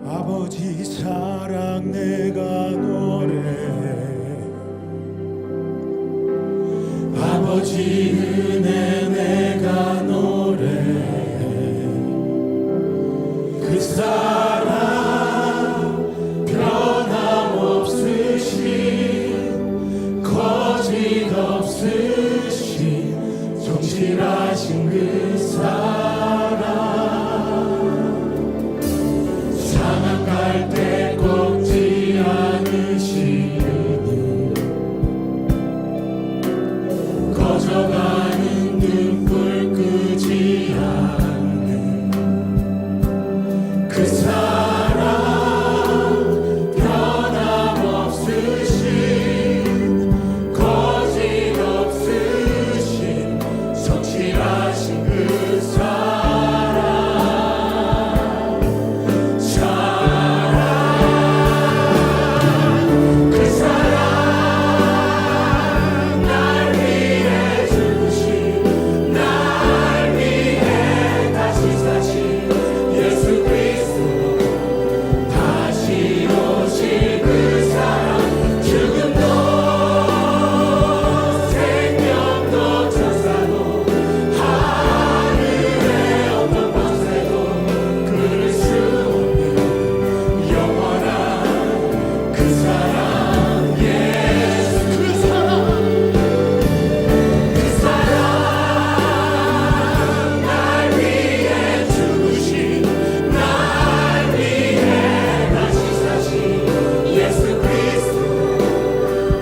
아버지 사랑 내가 노래해, 아버지 은혜 내가 노래해. 그 사랑 변함없으신 거짓 없으신 정실하신 그 사랑, 상한 갈대 꺾지 않으시니 꺼져가는 등불 끄지 않는 그 사랑, 변함없으신 거짓 없으신 성실하신 그 사랑, 그 사랑 날 위해 죽으신, 날 위해 다시 사신 예수 그리스도, 다시 오실 그 사랑, 죽음도 생명도 천사도 하늘의 어떤 권세도 끊을 수 없는 영원한 그 사랑, 예수. 그 사랑, 그 사랑 날 위해 죽으신, 날 위해 다시 사신 예수 그리스도,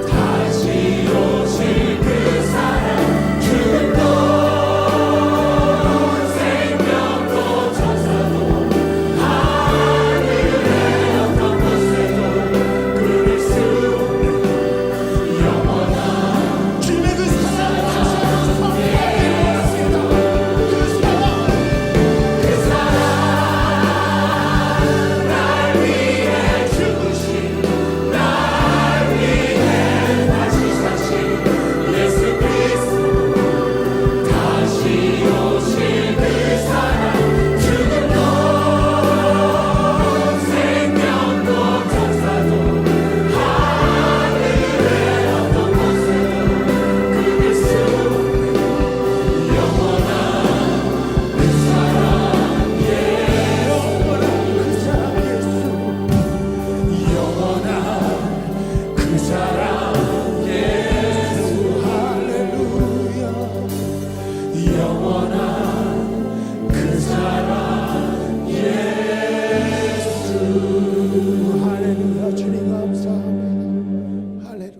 다시 오실 그 사랑, 죽음도 생명도 천사도 하늘의 어떤 권세도 끊을 수 없는 영원한 주님의 그 사랑, 다시 한번 선포하겠습니다. 그 사랑, 그 사랑 날 위해 죽으신, 날 위해 다시 사신 예수 그리스도, 다시 오실 그 사랑, 죽음도 생명도 천사도 하늘의 어떤 권세도 끊을 수 없는 영원한 그 사랑, 예수. 영원한 그 사랑, 예수. 할렐루야. 영원한 그 사랑, 예수. 할렐루야. 주님 감사합니다. 할렐루야.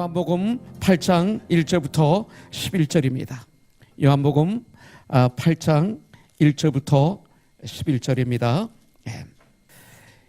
요한복음 8장 1절부터 11절입니다. 요한복음 8장 1절부터 11절입니다.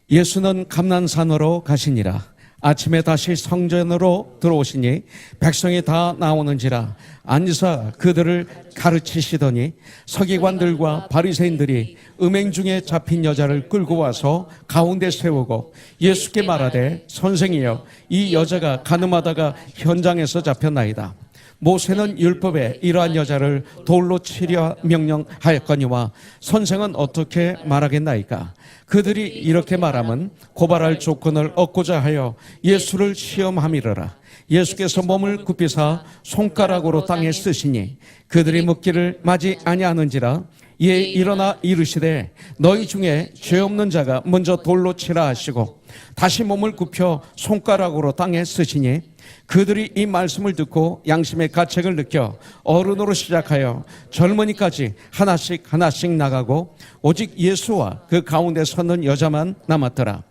예수는 감난산으로 가시니라. 아침에 다시 성전으로 들어오시니 백성이 다 나오는지라 앉으사 그들을 가르치시더니 서기관들과 바리새인들이 음행 중에 잡힌 여자를 끌고 와서 가운데 세우고 예수께 말하되 선생이여 이 여자가 가늠하다가 현장에서 잡혔나이다. 모세는 율법에 이러한 여자를 돌로 치려 명령하였거니와 선생은 어떻게 말하겠나이까? 그들이 이렇게 말하면 고발할 조건을 얻고자 하여 예수를 시험함이러라. 예수께서 몸을 굽히사 손가락으로 땅에 쓰시니 그들이 묻기를 마지 아니하는지라. 이에 일어나 이르시되 너희 중에 죄 없는 자가 먼저 돌로 치라 하시고 다시 몸을 굽혀 손가락으로 땅에 쓰시니 그들이 이 말씀을 듣고 양심의 가책을 느껴 어른으로 시작하여 젊은이까지 하나씩 나가고 오직 예수와 그 가운데 서는 여자만 남았더라.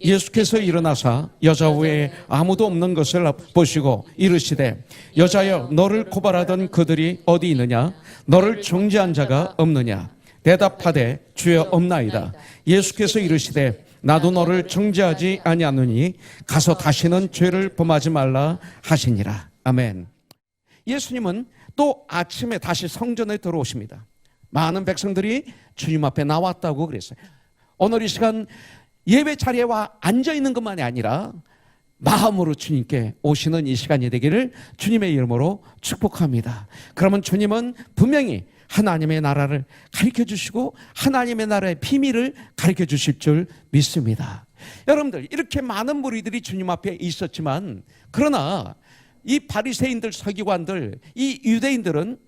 예수께서 일어나사 여자 외에 아무도 없는 것을 보시고 이르시되 여자여 너를 고발하던 그들이 어디 있느냐? 너를 정죄한 자가 없느냐? 대답하되 주여 없나이다. 예수께서 이르시되 나도 너를 정죄하지 아니하노니 가서 다시는 죄를 범하지 말라 하시니라. 아멘. 예수님은 또 아침에 다시 성전에 들어오십니다. 많은 백성들이 주님 앞에 나왔다고 그랬어요. 오늘 이 시간 예배 자리에 와 앉아있는 것만이 아니라 마음으로 주님께 오시는 이 시간이 되기를 주님의 이름으로 축복합니다. 그러면 주님은 분명히 하나님의 나라를 가르쳐 주시고 하나님의 나라의 비밀을 가르쳐 주실 줄 믿습니다. 여러분들, 이렇게 많은 무리들이 주님 앞에 있었지만 그러나 이 바리새인들, 서기관들, 이 유대인들은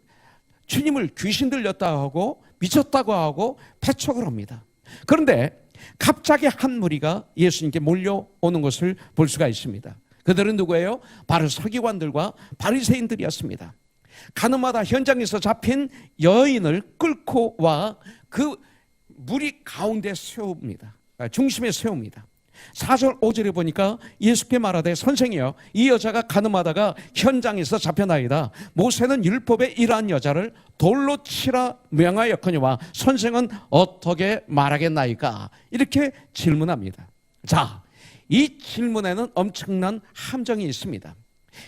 주님을 귀신 들렸다고 하고 미쳤다고 하고 배척을 합니다. 그런데 갑자기 한 무리가 예수님께 몰려오는 것을 볼 수가 있습니다. 그들은 누구예요? 바로 서기관들과 바리새인들이었습니다. 가늠하다 현장에서 잡힌 여인을 끌고 와 그 무리 가운데 세웁니다. 중심에 세웁니다. 4절 5절에 보니까 예수께 말하되 선생이여 이 여자가 가늠하다가 현장에서 잡혀나이다. 모세는 율법에 이러한 여자를 돌로 치라 명하였거니와 선생은 어떻게 말하겠나이까? 이렇게 질문합니다. 자, 이 질문에는 엄청난 함정이 있습니다.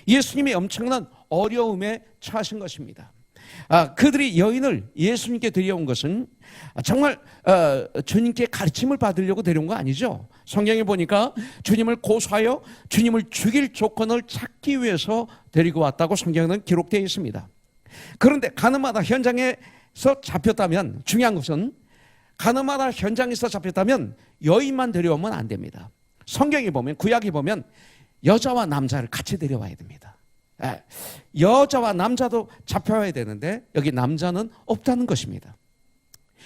예수님이 엄청난 어려움에 처하신 것입니다. 그들이 여인을 예수님께 데려온 것은 정말 주님께 가르침을 받으려고 데려온 거 아니죠. 성경에 보니까 주님을 고소하여 주님을 죽일 조건을 찾기 위해서 데리고 왔다고 성경에는 기록되어 있습니다. 그런데 가늠하다 현장에서 잡혔다면, 중요한 것은 가늠하다 현장에서 잡혔다면 여인만 데려오면 안 됩니다. 성경에 보면, 구약에 보면 여자와 남자를 같이 데려와야 됩니다. 여자와 남자도 잡혀와야 되는데 여기 남자는 없다는 것입니다.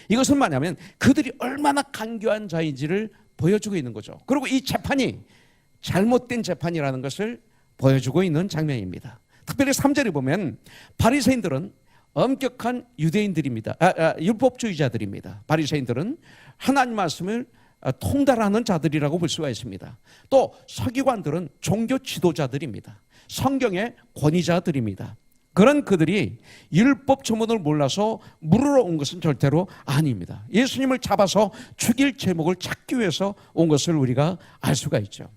이것은 뭐냐면 그들이 얼마나 간교한 자인지를 보여주고 있는 거죠. 그리고 이 재판이 잘못된 재판이라는 것을 보여주고 있는 장면입니다. 특별히 3절에 보면 바리새인들은 엄격한 유대인들입니다. 율법주의자들입니다. 바리새인들은 하나님 말씀을 통달하는 자들이라고 볼 수가 있습니다. 또 서기관들은 종교 지도자들입니다. 성경의 권위자들입니다. 그런 그들이 율법 조문을 몰라서 물으러 온 것은 절대로 아닙니다. 예수님을 잡아서 죽일 제목을 찾기 위해서 온 것을 우리가 알 수가 있죠.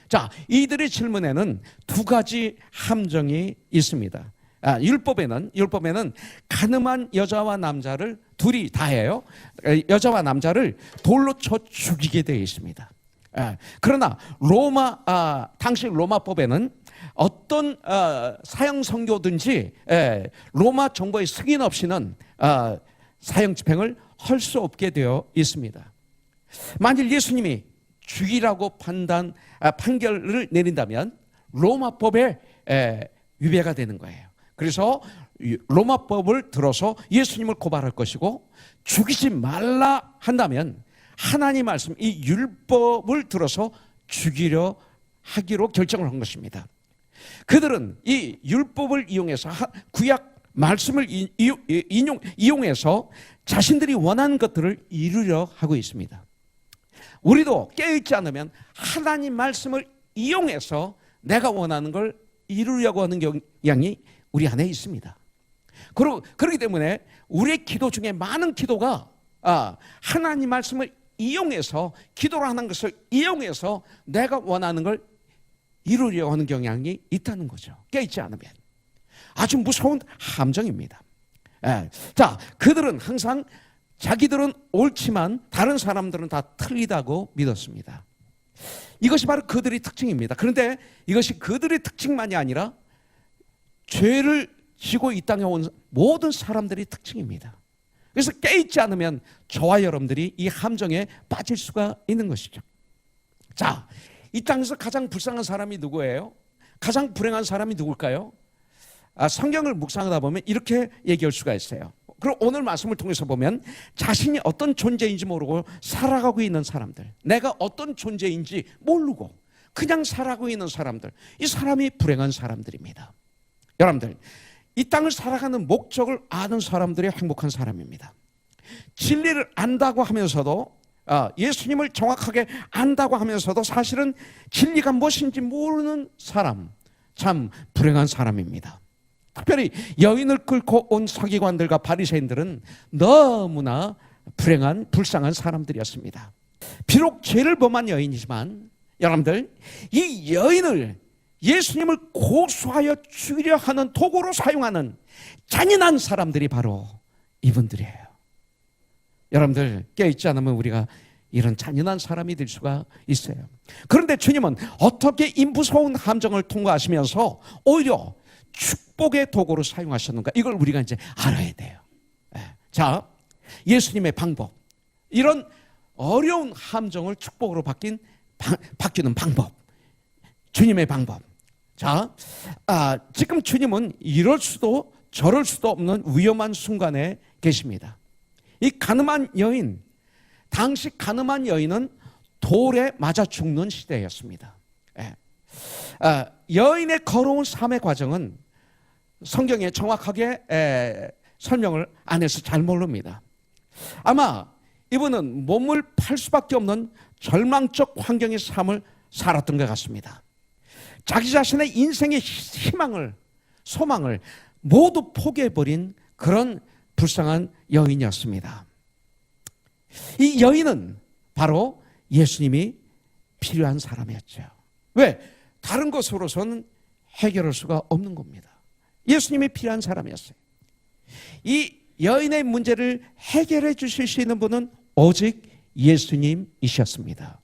자, 이들의 질문에는 두 가지 함정이 있습니다. 율법에는 가늠한 여자와 남자를 둘이 다 해요. 여자와 남자를 돌로 쳐 죽이게 되어 있습니다. 그러나 당시 로마법에는 어떤 사형 선고든지 로마 정부의 승인 없이는 사형 집행을 할 수 없게 되어 있습니다. 만일 예수님이 죽이라고 판결을 내린다면 로마법에 위배가 되는 거예요. 그래서 로마법을 들어서 예수님을 고발할 것이고, 죽이지 말라 한다면 하나님 말씀, 이 율법을 들어서 죽이려 하기로 결정을 한 것입니다. 그들은 이 율법을 이용해서, 구약 말씀을 이용해서 자신들이 원하는 것들을 이루려 하고 있습니다. 우리도 깨어있지 않으면 하나님 말씀을 이용해서 내가 원하는 걸 이루려고 하는 경향이 우리 안에 있습니다. 그렇기 때문에 우리의 기도 중에 많은 기도가 하나님 말씀을 이용해서, 기도를 하는 것을 이용해서 내가 원하는 걸 이루려고 하는 경향이 있다는 거죠. 깨있지 않으면 아주 무서운 함정입니다. 자, 그들은 항상 자기들은 옳지만 다른 사람들은 다 틀리다고 믿었습니다. 이것이 바로 그들의 특징입니다. 그런데 이것이 그들의 특징만이 아니라 죄를 지고 이 땅에 온 모든 사람들의 특징입니다. 그래서 깨있지 않으면 저와 여러분들이 이 함정에 빠질 수가 있는 것이죠. 자, 이 땅에서 가장 불쌍한 사람이 누구예요? 가장 불행한 사람이 누굴까요? 성경을 묵상하다 보면 이렇게 얘기할 수가 있어요. 그럼 오늘 말씀을 통해서 보면 자신이 어떤 존재인지 모르고 살아가고 있는 사람들, 내가 어떤 존재인지 모르고 그냥 살아가고 있는 사람들, 이 사람이 불행한 사람들입니다. 여러분들, 이 땅을 살아가는 목적을 아는 사람들이 행복한 사람입니다. 진리를 안다고 하면서도, 예수님을 정확하게 안다고 하면서도 사실은 진리가 무엇인지 모르는 사람, 참 불행한 사람입니다. 특별히 여인을 끌고 온 서기관들과 바리새인들은 너무나 불행한, 불쌍한 사람들이었습니다. 비록 죄를 범한 여인이지만 여러분들, 이 여인을 예수님을 고소하여 죽이려 하는 도구로 사용하는 잔인한 사람들이 바로 이분들이에요. 여러분들, 깨있지 않으면 우리가 이런 잔인한 사람이 될 수가 있어요. 그런데 주님은 어떻게 이 무서운 함정을 통과하시면서 오히려 축복의 도구로 사용하셨는가, 이걸 우리가 이제 알아야 돼요. 자, 예수님의 방법, 이런 어려운 함정을 축복으로 바뀌는 방법, 주님의 방법. 자, 지금 주님은 이럴 수도 저럴 수도 없는 위험한 순간에 계십니다. 이 가늠한 여인, 당시 가늠한 여인은 돌에 맞아 죽는 시대였습니다. 여인의 걸어온 삶의 과정은 성경에 정확하게 설명을 안 해서 잘 모릅니다. 아마 이분은 몸을 팔 수밖에 없는 절망적 환경의 삶을 살았던 것 같습니다. 자기 자신의 인생의 희망을, 소망을 모두 포기해버린 그런 불쌍한 여인이었습니다. 이 여인은 바로 예수님이 필요한 사람이었죠. 왜? 다른 것으로서는 해결할 수가 없는 겁니다. 예수님이 필요한 사람이었어요. 이 여인의 문제를 해결해 주실 수 있는 분은 오직 예수님이셨습니다.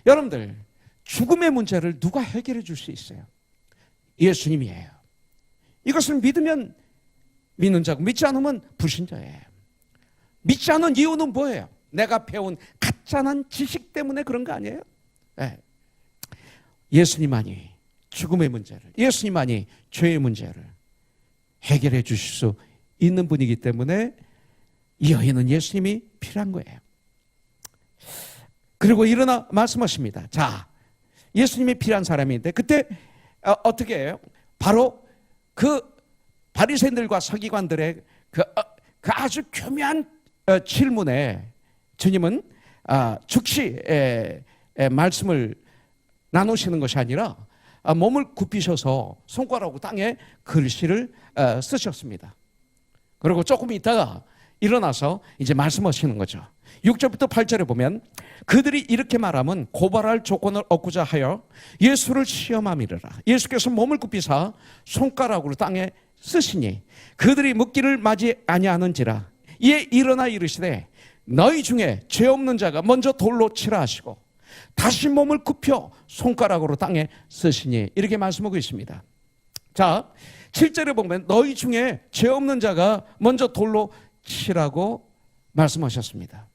여러분들, 죽음의 문제를 누가 해결해 줄 수 있어요? 예수님이에요. 이것을 믿으면 믿는 자고 믿지 않으면 불신자예요. 믿지 않은 이유는 뭐예요? 내가 배운 가짜난 지식 때문에 그런 거 아니에요? 네. 예수님만이 죽음의 문제를, 예수님만이 죄의 문제를 해결해 주실 수 있는 분이기 때문에 이 여인은 예수님이 필요한 거예요. 그리고 일어나 말씀하십니다. 자, 예수님이 필요한 사람인데 그때 어떻게 해요? 바로 그 바리새인들과 서기관들의 그 아주 교묘한 질문에 주님은 즉시 말씀을 나누시는 것이 아니라 몸을 굽히셔서 손가락으로 땅에 글씨를 쓰셨습니다. 그리고 조금 있다가 일어나서 이제 말씀하시는 거죠. 6절부터 8절에 보면 그들이 이렇게 말하면 고발할 조건을 얻고자 하여 예수를 시험함이라. 예수께서 몸을 굽히사 손가락으로 땅에 쓰시니 그들이 묻기를 맞이 아니하는지라. 이에 일어나 이르시되 너희 중에 죄 없는 자가 먼저 돌로 치라 하시고 다시 몸을 굽혀 손가락으로 땅에 쓰시니, 이렇게 말씀하고 있습니다. 자, 7절에 보면 너희 중에 죄 없는 자가 먼저 돌로 치라고 말씀하셨습니다.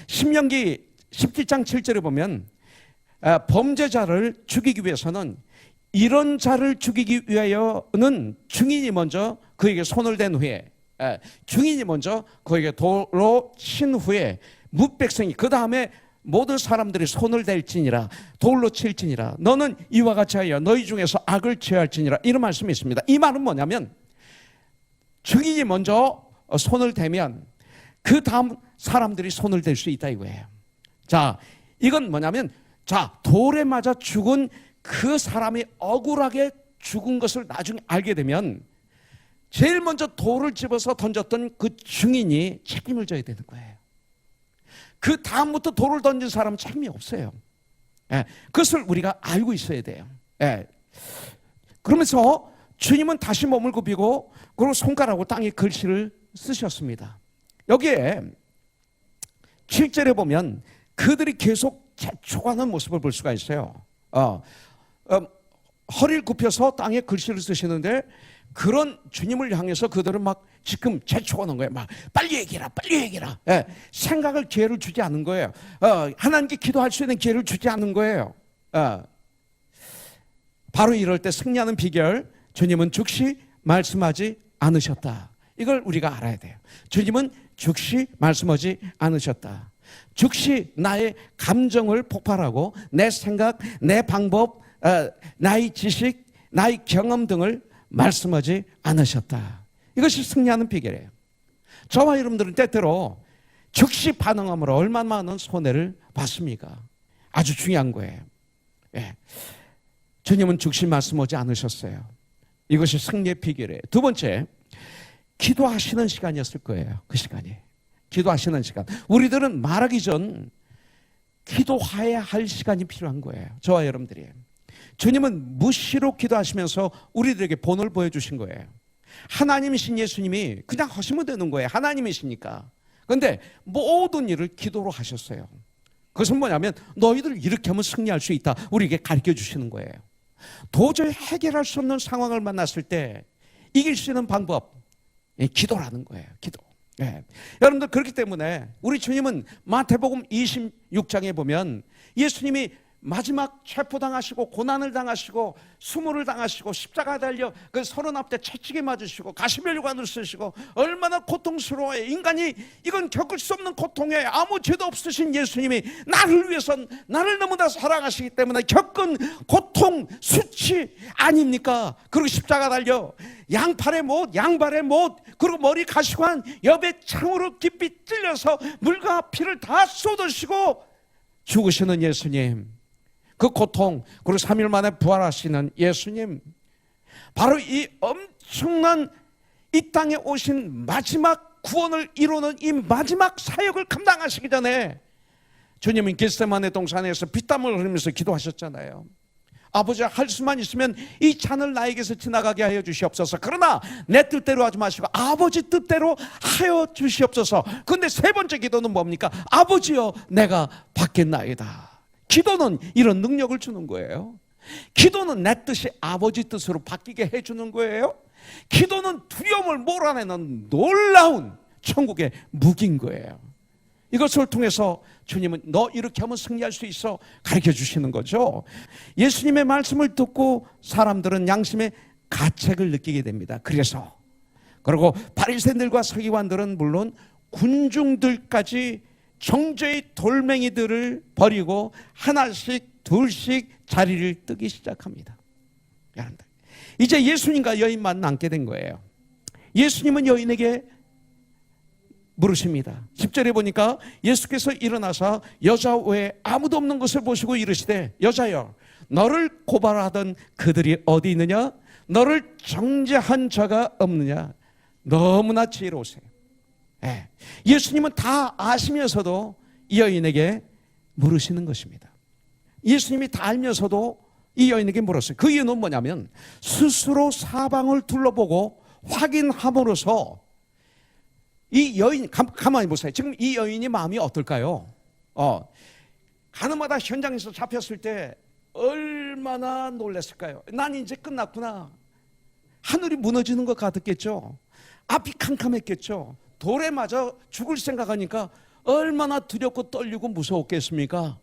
신명기 17장 7절에 보면 범죄자를 죽이기 위해서는 이런 자를 죽이기 위하여는 증인이 먼저 그에게 손을 댄 후에, 증인이 먼저 그에게 돌로 친 후에 뭇백성이 그 다음에 모든 사람들이 손을 댈지니라, 돌로 칠지니라. 너는 이와 같이 하여 너희 중에서 악을 취할지니라. 이런 말씀이 있습니다. 이 말은 뭐냐면 증인이 먼저 손을 대면 그 다음 사람들이 손을 댈 수 있다 이거예요. 자, 이건 뭐냐면, 자, 돌에 맞아 죽은 그 사람이 억울하게 죽은 것을 나중에 알게 되면 제일 먼저 돌을 집어서 던졌던 그 증인이 책임을 져야 되는 거예요. 그 다음부터 돌을 던진 사람은 책임이 없어요. 그것을 우리가 알고 있어야 돼요. 그러면서 주님은 다시 몸을 굽히고 그리고 손가락으로 땅에 글씨를 쓰셨습니다. 여기에 7절에 보면 그들이 계속 재촉하는 모습을 볼 수가 있어요. 허리를 굽혀서 땅에 글씨를 쓰시는데 그런 주님을 향해서 그들은 막 지금 재촉하는 거예요. 막 빨리 얘기해라, 빨리 얘기해라. 생각을 기회를 주지 않는 거예요. 하나님께 기도할 수 있는 기회를 주지 않는 거예요. 바로 이럴 때 승리하는 비결, 주님은 즉시 말씀하지 않으셨다. 이걸 우리가 알아야 돼요. 주님은 즉시 말씀하지 않으셨다. 즉시 나의 감정을 폭발하고 내 생각, 내 방법, 나의 지식, 나의 경험 등을 말씀하지 않으셨다. 이것이 승리하는 비결이에요. 저와 여러분들은 때때로 즉시 반응함으로 얼마나 많은 손해를 받습니까? 아주 중요한 거예요. 주님은 즉시 말씀하지 않으셨어요. 이것이 승리의 비결이에요. 두 번째, 기도하시는 시간이었을 거예요. 그 시간이. 기도하시는 시간. 우리들은 말하기 전 기도해야 할 시간이 필요한 거예요. 저와 여러분들이. 주님은 무시로 기도하시면서 우리들에게 본을 보여주신 거예요. 하나님이신 예수님이 그냥 하시면 되는 거예요. 하나님이시니까. 그런데 모든 일을 기도로 하셨어요. 그것은 뭐냐면 너희들 이렇게 하면 승리할 수 있다. 우리에게 가르쳐 주시는 거예요. 도저히 해결할 수 없는 상황을 만났을 때 이길 수 있는 방법, 기도라는 거예요. 기도. 여러분들 그렇기 때문에 우리 주님은 마태복음 26장에 보면 예수님이 마지막 체포당하시고 고난을 당하시고 수모를 당하시고 십자가 달려 그 서른 앞에 채찍에 맞으시고 가시면류관을 쓰시고 얼마나 고통스러워요. 인간이 이건 겪을 수 없는 고통에 아무 죄도 없으신 예수님이 나를 위해서 나를 너무나 사랑하시기 때문에 겪은 고통 수치 아닙니까? 그리고 십자가 달려 양팔에 못 양발에 못 그리고 머리 가시관 옆에 창으로 깊이 찔려서 물과 피를 다 쏟으시고 죽으시는 예수님, 그 고통, 그리고 3일 만에 부활하시는 예수님, 바로 이 엄청난 이 땅에 오신 마지막 구원을 이루는 이 마지막 사역을 감당하시기 전에 주님은 겟세마네 동산에서 피땀을 흘리면서 기도하셨잖아요. 아버지, 할 수만 있으면 이 잔을 나에게서 지나가게 하여 주시옵소서. 그러나 내 뜻대로 하지 마시고 아버지 뜻대로 하여 주시옵소서. 그런데 세 번째 기도는 뭡니까? 아버지여, 내가 받겠나이다. 기도는 이런 능력을 주는 거예요. 기도는 내 뜻이 아버지 뜻으로 바뀌게 해주는 거예요. 기도는 두려움을 몰아내는 놀라운 천국의 무기인 거예요. 이것을 통해서 주님은 너 이렇게 하면 승리할 수 있어 가르쳐 주시는 거죠. 예수님의 말씀을 듣고 사람들은 양심의 가책을 느끼게 됩니다. 그리고 바리새인들과 서기관들은 물론 군중들까지 정죄의 돌멩이들을 버리고 하나씩 둘씩 자리를 뜨기 시작합니다. 여러분들, 이제 예수님과 여인만 남게 된 거예요. 예수님은 여인에게 물으십니다. 10절에 보니까 예수께서 일어나서 여자 외에 아무도 없는 것을 보시고 이르시되 여자여, 너를 고발하던 그들이 어디 있느냐? 너를 정죄한 자가 없느냐? 너무나 지혜로우세요. 예수님은 다 아시면서도 이 여인에게 물으시는 것입니다. 예수님이 다 알면서도 이 여인에게 물었어요. 그 이유는 뭐냐면 스스로 사방을 둘러보고 확인함으로써 이 여인, 가만히 보세요. 지금 이 여인이 마음이 어떨까요? 가늠하다 현장에서 잡혔을 때 얼마나 놀랐을까요? 난 이제 끝났구나. 하늘이 무너지는 것 같았겠죠. 앞이 캄캄했겠죠. 돌에 맞아 죽을 생각하니까 얼마나 두렵고 떨리고 무서웠겠습니까?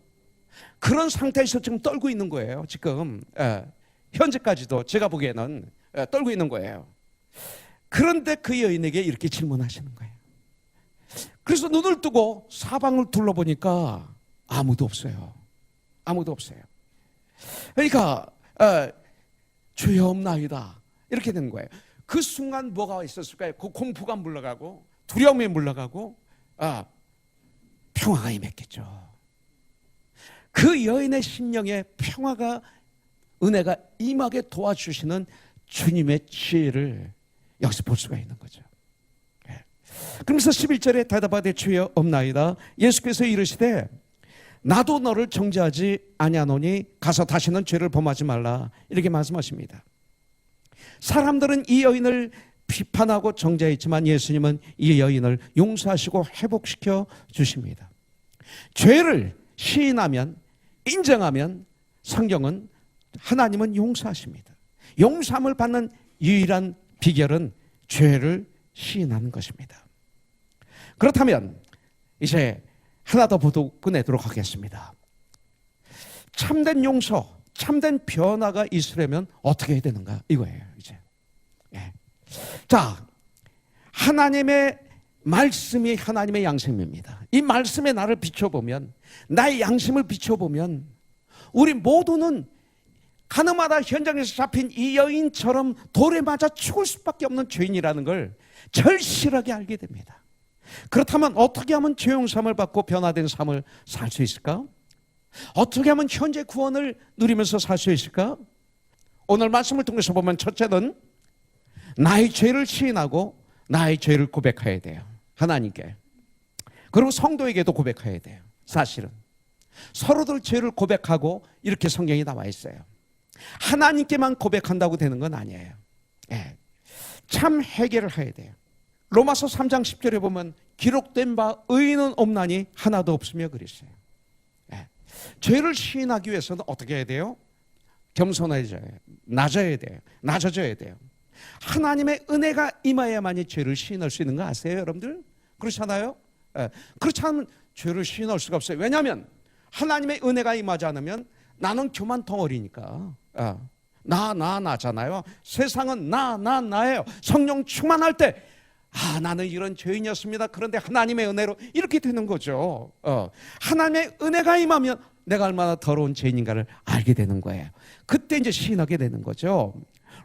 그런 상태에서 지금 떨고 있는 거예요. 지금 현재까지도 제가 보기에는 떨고 있는 거예요. 그런데 그 여인에게 이렇게 질문하시는 거예요. 그래서 눈을 뜨고 사방을 둘러보니까 아무도 없어요. 아무도 없어요. 그러니까 주여 없나이다 이렇게 된 거예요. 그 순간 뭐가 있었을까요? 그 공포가 물러가고 두려움이 물러가고 평화가 임했겠죠. 그 여인의 심령에 평화가 은혜가 임하게 도와주시는 주님의 지혜를 여기서 볼 수가 있는 거죠. 그러면서 11절에 대답하되 주여 없나이다. 예수께서 이르시되 나도 너를 정죄하지 아니하노니 가서 다시는 죄를 범하지 말라. 이렇게 말씀하십니다. 사람들은 이 여인을 비판하고 정죄했지만 예수님은 이 여인을 용서하시고 회복시켜 주십니다. 죄를 시인하면, 인정하면 성경은 하나님은 용서하십니다. 용서함을 받는 유일한 비결은 죄를 시인하는 것입니다. 그렇다면 이제 하나 더 보도 끝내도록 하겠습니다. 참된 용서, 참된 변화가 있으려면 어떻게 해야 되는가, 이거예요. 이제 자, 하나님의 말씀이 하나님의 양심입니다. 이 말씀에 나를 비춰보면, 나의 양심을 비춰보면 우리 모두는 가늠하다 현장에서 잡힌 이 여인처럼 돌에 맞아 죽을 수밖에 없는 죄인이라는 걸 절실하게 알게 됩니다. 그렇다면 어떻게 하면 죄 용서함을 받고 변화된 삶을 살 수 있을까? 어떻게 하면 현재 구원을 누리면서 살 수 있을까? 오늘 말씀을 통해서 보면 첫째는 나의 죄를 시인하고 나의 죄를 고백해야 돼요. 하나님께. 그리고 성도에게도 고백해야 돼요. 사실은 서로들 죄를 고백하고 이렇게 성경이 나와 있어요. 하나님께만 고백한다고 되는 건 아니에요. 참 회개를 해야 돼요. 로마서 3장 10절에 보면 기록된 바 의인은 없나니 하나도 없으며 그랬어요. 죄를 시인하기 위해서는 어떻게 해야 돼요? 겸손해져야 돼요. 낮아져야 돼요. 하나님의 은혜가 임하야만이 죄를 시인할 수 있는 거 아세요, 여러분들? 그렇잖아요? 그렇지 않으면 죄를 시인할 수가 없어요. 왜냐하면 하나님의 은혜가 임하지 않으면 나는 교만 덩어리니까. 나잖아요. 세상은 나예요. 성령 충만할 때 나는 이런 죄인이었습니다. 그런데 하나님의 은혜로 이렇게 되는 거죠. 하나님의 은혜가 임하면 내가 얼마나 더러운 죄인인가를 알게 되는 거예요. 그때 이제 시인하게 되는 거죠.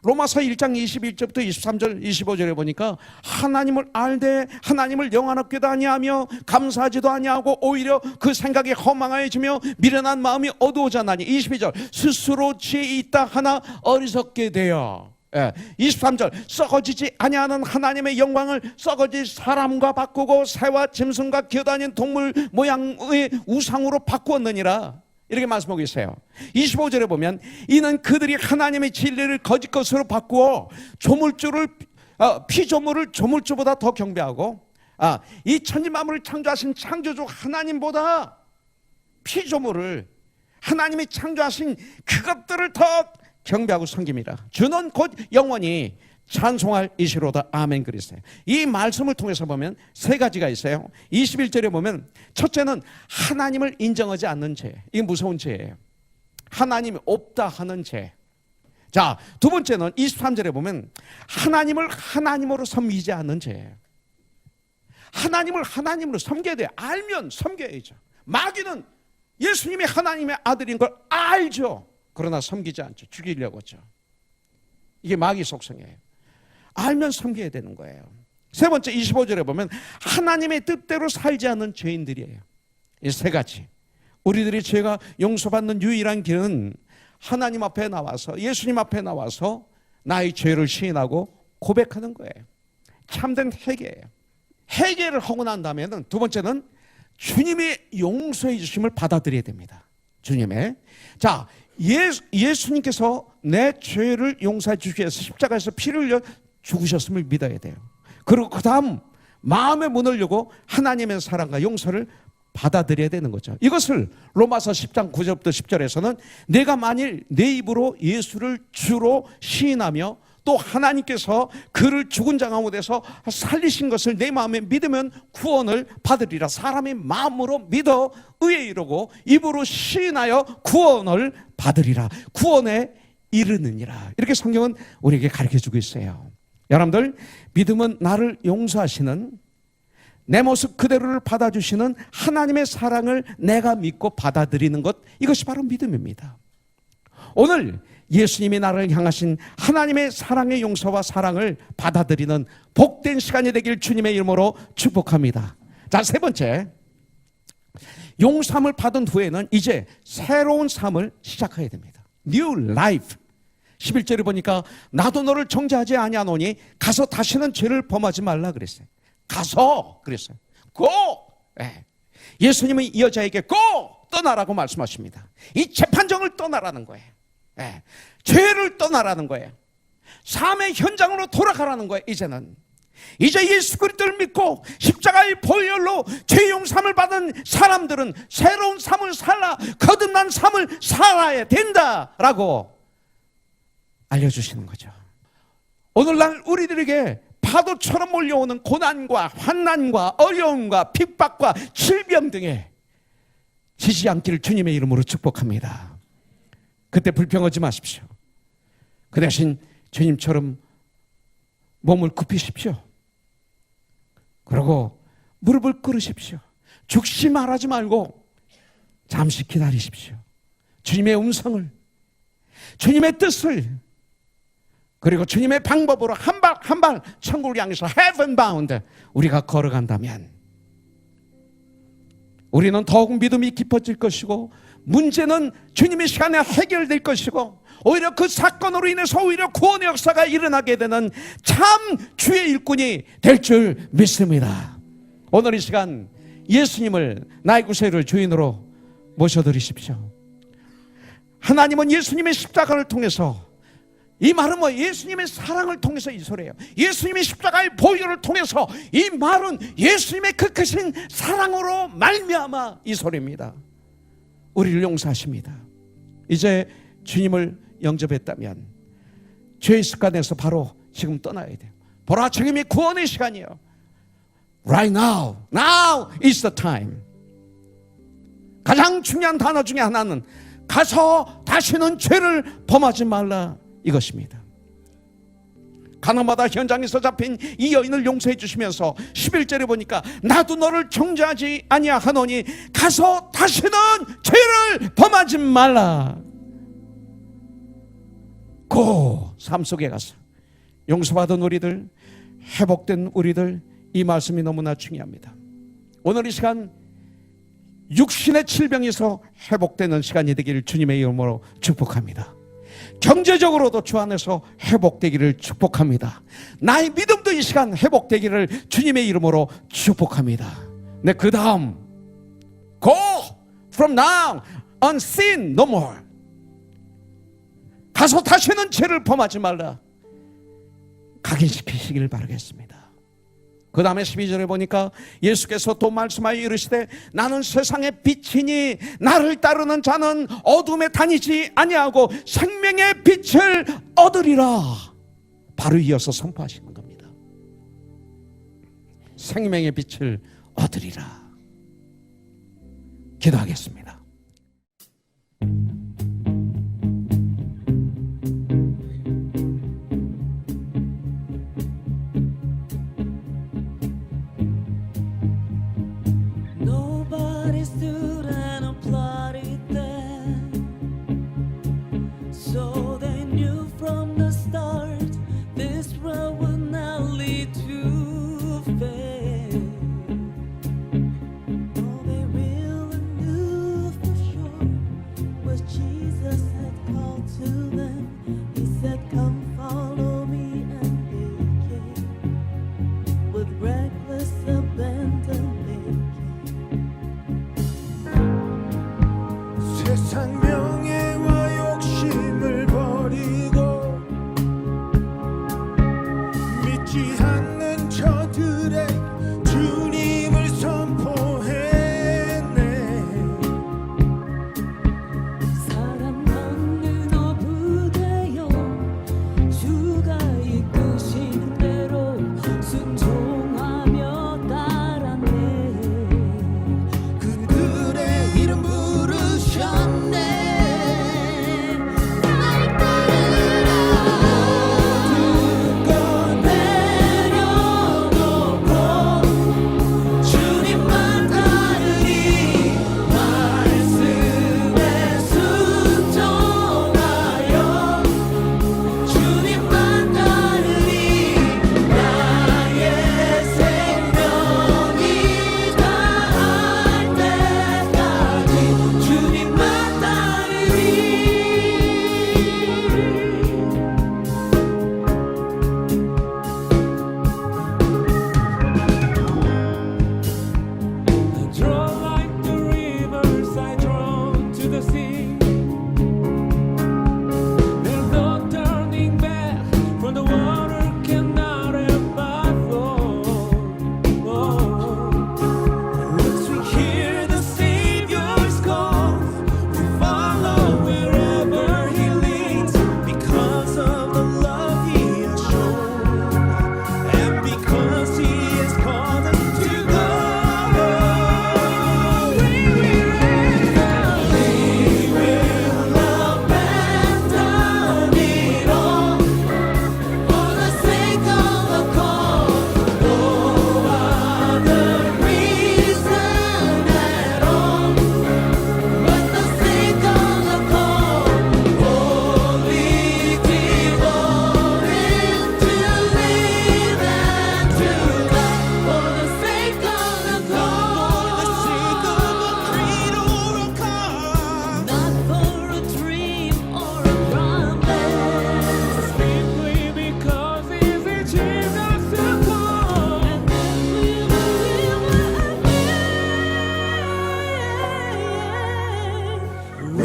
로마서 1장 21절부터 23절 25절에 보니까 하나님을 알되 하나님을 영원하게도 아니하며 감사하지도 아니하고 오히려 그 생각이 허망해지며 미련한 마음이 어두워져나니 22절 스스로 지혜 있다 하나 어리석게 되어 23절 썩어지지 아니하는 하나님의 영광을 썩어질 사람과 바꾸고 새와 짐승과 기어다니는 동물 모양의 우상으로 바꾸었느니라. 이렇게 말씀하고 있어요. 25절에 보면 이는 그들이 하나님의 진리를 거짓 것으로 바꾸어 피조물을 조물주보다 더 경배하고 이 천지만물을 창조하신 창조주 하나님보다 피조물을 하나님이 창조하신 그것들을 더 경배하고 섬깁니다. 주는 곧 영원히 찬송할 이시로다. 아멘. 그랬어요. 이 말씀을 통해서 보면 세 가지가 있어요. 21절에 보면 첫째는 하나님을 인정하지 않는 죄. 이게 무서운 죄예요. 하나님이 없다 하는 죄. 자, 두 번째는 23절에 보면 하나님을 하나님으로 섬기지 않는 죄예요. 하나님을 하나님으로 섬겨야 돼요. 알면 섬겨야죠. 마귀는 예수님이 하나님의 아들인 걸 알죠. 그러나 섬기지 않죠. 죽이려고 하죠. 이게 마귀 속성이에요. 알면 섬겨야 되는 거예요. 세 번째 25절에 보면 하나님의 뜻대로 살지 않는 죄인들이에요. 이 세 가지. 우리들이 죄가 용서받는 유일한 길은 하나님 앞에 나와서, 예수님 앞에 나와서 나의 죄를 시인하고 고백하는 거예요. 참된 회개예요. 회개를 하고 난 다음에는 두 번째는 주님의 용서해 주심을 받아들여야 됩니다. 주님의. 자, 예수님께서 내 죄를 용서해 주시기 위해서 십자가에서 피를 흘려 죽으셨음을 믿어야 돼요. 그리고 그 다음 마음의 문을 열고 하나님의 사랑과 용서를 받아들여야 되는 거죠. 이것을 로마서 10장 9절부터 10절에서는 내가 만일 내 입으로 예수를 주로 시인하며 또 하나님께서 그를 죽은 자 가운데서 살리신 것을 내 마음에 믿으면 구원을 받으리라. 사람이 마음으로 믿어 의에 이르고 입으로 시인하여 구원을 받으리라. 구원에 이르느니라. 이렇게 성경은 우리에게 가르쳐주고 있어요. 여러분들, 믿음은 나를 용서하시는, 내 모습 그대로를 받아주시는 하나님의 사랑을 내가 믿고 받아들이는 것, 이것이 바로 믿음입니다. 오늘 예수님이 나를 향하신 하나님의 사랑의 용서와 사랑을 받아들이는 복된 시간이 되길 주님의 이름으로 축복합니다. 자, 세 번째, 용서함을 받은 후에는 이제 새로운 삶을 시작해야 됩니다. new life. 11절에 보니까 나도 너를 정죄하지 아니하노니 가서 다시는 죄를 범하지 말라 그랬어요. 가서 그랬어요. go. 예. 예수님은 이 여자에게 go 떠나라고 말씀하십니다. 이 재판정을 떠나라는 거예요. 예. 죄를 떠나라는 거예요. 삶의 현장으로 돌아가라는 거예요. 이제 예수 그리스도를 믿고 십자가의 보혈로 죄 용서함을 받은 사람들은 새로운 삶을 살아 거듭난 삶을 살아야 된다라고 알려주시는 거죠. 오늘날 우리들에게 파도처럼 몰려오는 고난과 환난과 어려움과 핍박과 질병 등에 지지 않기를 주님의 이름으로 축복합니다. 그때 불평하지 마십시오. 그 대신 주님처럼 몸을 굽히십시오. 그리고 무릎을 꿇으십시오. 죽지 말하지 말고 잠시 기다리십시오. 주님의 음성을, 주님의 뜻을, 그리고 주님의 방법으로 한 발 한 발 천국을 향해서 heaven bound 우리가 걸어간다면 우리는 더욱 믿음이 깊어질 것이고 문제는 주님의 시간에 해결될 것이고 오히려 그 사건으로 인해서 오히려 구원의 역사가 일어나게 되는 참 주의 일꾼이 될 줄 믿습니다. 오늘 이 시간 예수님을 나의 구세주를 주인으로 모셔드리십시오. 하나님은 예수님의 십자가를 통해서, 이 말은 뭐 예수님의 사랑을 통해서 이 소리예요. 예수님의 십자가의 보혈을 통해서 이 말은 예수님의 그 크신 사랑으로 말미암아 이 소리입니다. 우리를 용서하십니다. 이제 주님을 영접했다면 죄의 습관에서 바로 지금 떠나야 돼요. 보라, 지금이 구원의 시간이에요. Right now, now is the time. 가장 중요한 단어 중에 하나는 가서 다시는 죄를 범하지 말라 이것입니다. 가나마다 현장에서 잡힌 이 여인을 용서해 주시면서 11절에 보니까 나도 너를 정죄하지 아니하노니 가서 다시는 죄를 범하지 말라. 고 삶 속에 가서 용서받은 우리들, 회복된 우리들, 이 말씀이 너무나 중요합니다. 오늘 이 시간 육신의 질병에서 회복되는 시간이 되기를 주님의 이름으로 축복합니다. 경제적으로도 주 안에서 회복되기를 축복합니다. 나의 믿음도 이 시간 회복되기를 주님의 이름으로 축복합니다. 네, 그 다음 Go from now on sin no more. 가서 다시는 죄를 범하지 말라 각인시키시길 바라겠습니다. 그 다음에 12절에 보니까 예수께서 또 말씀하여 이르시되 나는 세상의 빛이니 나를 따르는 자는 어둠에 다니지 아니하고 생명의 빛을 얻으리라. 바로 이어서 선포하시는 겁니다. 생명의 빛을 얻으리라. 기도하겠습니다. 세상 명예와 욕심을 버리고 믿지 않는 저들의 주님을 선포했네. 사랑받는 어부되어 주가 이끄시는 대로 순종하며 따랐네. 그들의 이름 부르셨네.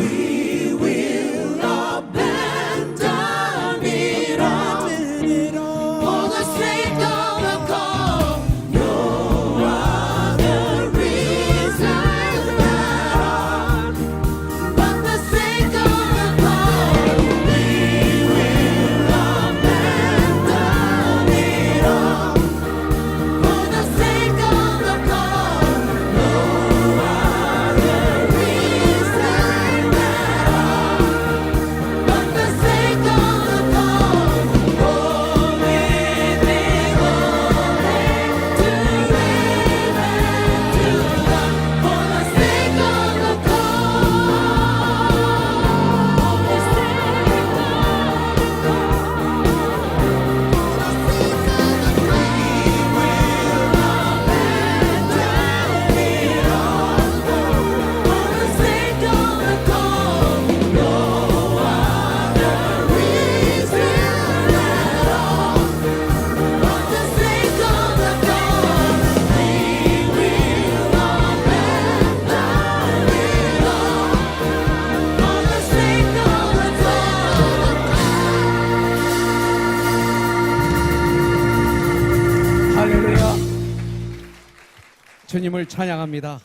We will abandon it all for the sake of the call. No other reason at all but the sake of the call. We will abandon it all for the sake of the call. No other reason at all but the sake of the call. Holy, holy, to live and to love for the sake of the call. For the sake of the call. No other reason at all but the sake of the call. We will abandon it all for the sake of the call. 할렐루야. 주님을 찬양합니다.